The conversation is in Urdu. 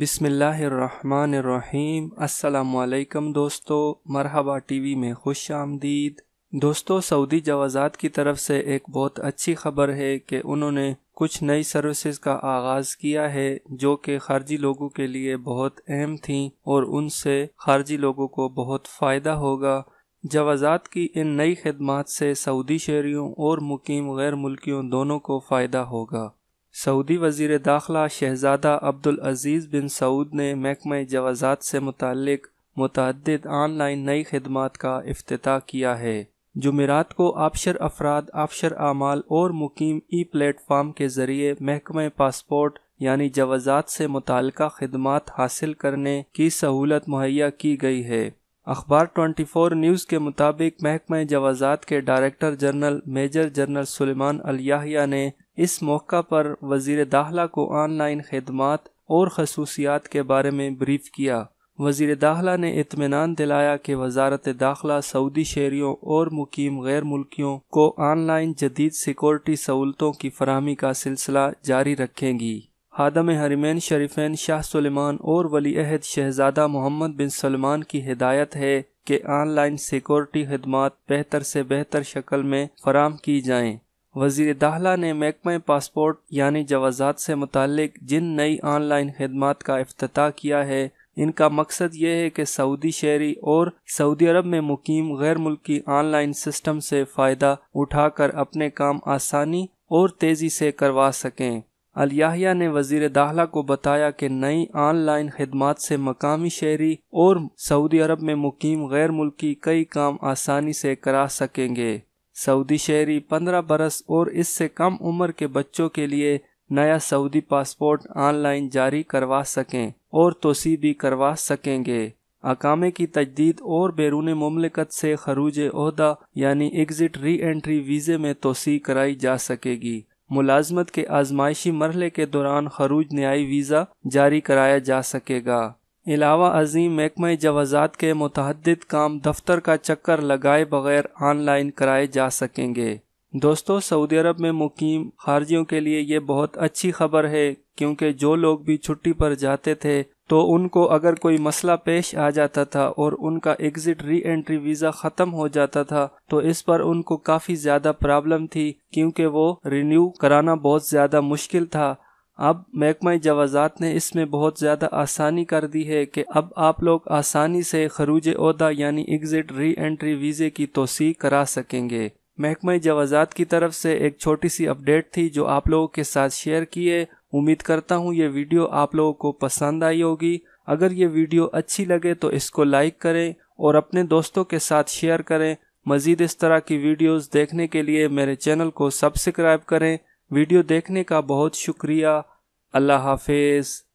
بسم اللہ الرحمن الرحیم۔ السلام علیکم دوستو، مرحبا ٹی وی میں خوش آمدید۔ دوستو، سعودی جوازات کی طرف سے ایک بہت اچھی خبر ہے کہ انہوں نے کچھ نئی سروسز کا آغاز کیا ہے جو کہ خارجی لوگوں کے لیے بہت اہم تھیں اور ان سے خارجی لوگوں کو بہت فائدہ ہوگا۔ جوازات کی ان نئی خدمات سے سعودی شہریوں اور مقیم غیر ملکیوں دونوں کو فائدہ ہوگا۔ سعودی وزیر داخلہ شہزادہ عبدالعزیز بن سعود نے محکمہ جوازات سے متعلق متعدد آن لائن نئی خدمات کا افتتاح کیا ہے۔ جمعرات کو آبشر افراد آبشر اعمال اور مقیم ای پلیٹ فارم کے ذریعے محکمہ پاسپورٹ یعنی جوازات سے متعلقہ خدمات حاصل کرنے کی سہولت مہیا کی گئی ہے۔ اخبار 24 نیوز کے مطابق محکمہ جوازات کے ڈائریکٹر جنرل میجر جنرل سلیمان الیحییٰ نے اس موقع پر وزیر داخلہ کو آن لائن خدمات اور خصوصیات کے بارے میں بریف کیا۔ وزیر داخلہ نے اطمینان دلایا کہ وزارت داخلہ سعودی شہریوں اور مقیم غیر ملکیوں کو آن لائن جدید سیکورٹی سہولتوں کی فراہمی کا سلسلہ جاری رکھے گی۔ خادم حرمین شریفین شاہ سلمان اور ولی عہد شہزادہ محمد بن سلمان کی ہدایت ہے کہ آن لائن سیکورٹی خدمات بہتر سے بہتر شکل میں فراہم کی جائیں۔ وزیر داخلہ نے محکمہ پاسپورٹ یعنی جوازات سے متعلق جن نئی آن لائن خدمات کا افتتاح کیا ہے ان کا مقصد یہ ہے کہ سعودی شہری اور سعودی عرب میں مقیم غیر ملکی آن لائن سسٹم سے فائدہ اٹھا کر اپنے کام آسانی اور تیزی سے کروا سکیں۔ الیحییٰ نے وزیر داخلہ کو بتایا کہ نئی آن لائن خدمات سے مقامی شہری اور سعودی عرب میں مقیم غیر ملکی کئی کام آسانی سے کرا سکیں گے۔ سعودی شہری 15 برس اور اس سے کم عمر کے بچوں کے لیے نیا سعودی پاسپورٹ آن لائن جاری کروا سکیں اور توسیع بھی کروا سکیں گے۔ اقامے کی تجدید اور بیرون مملکت سے خروج عہدہ یعنی ایگزٹ ری انٹری ویزے میں توسیع کرائی جا سکے گی۔ ملازمت کے آزمائشی مرحلے کے دوران خروج نہائی ویزا جاری کرایا جا سکے گا۔ علاوہ ازیں محکمہ جوازات کے متعدد کام دفتر کا چکر لگائے بغیر آن لائن کرائے جا سکیں گے۔ دوستو، سعودی عرب میں مقیم خارجیوں کے لیے یہ بہت اچھی خبر ہے کیونکہ جو لوگ بھی چھٹی پر جاتے تھے تو ان کو اگر کوئی مسئلہ پیش آ جاتا تھا اور ان کا ایگزٹ ری انٹری ویزا ختم ہو جاتا تھا تو اس پر ان کو کافی زیادہ پرابلم تھی کیونکہ وہ رینیو کرانا بہت زیادہ مشکل تھا۔ اب محکمہ جوازات نے اس میں بہت زیادہ آسانی کر دی ہے کہ اب آپ لوگ آسانی سے خروج عہدہ یعنی ایگزٹ ری انٹری ویزے کی توسیع کرا سکیں گے۔ محکمہ جوازات کی طرف سے ایک چھوٹی سی اپڈیٹ تھی جو آپ لوگوں کے ساتھ شیئر کی ہے۔ امید کرتا ہوں یہ ویڈیو آپ لوگوں کو پسند آئی ہوگی۔ اگر یہ ویڈیو اچھی لگے تو اس کو لائک کریں اور اپنے دوستوں کے ساتھ شیئر کریں۔ مزید اس طرح کی ویڈیوز دیکھنے کے لیے میرے چینل کو سبسکرائب کریں۔ ویڈیو دیکھنے کا بہت شکریہ۔ اللہ حافظ۔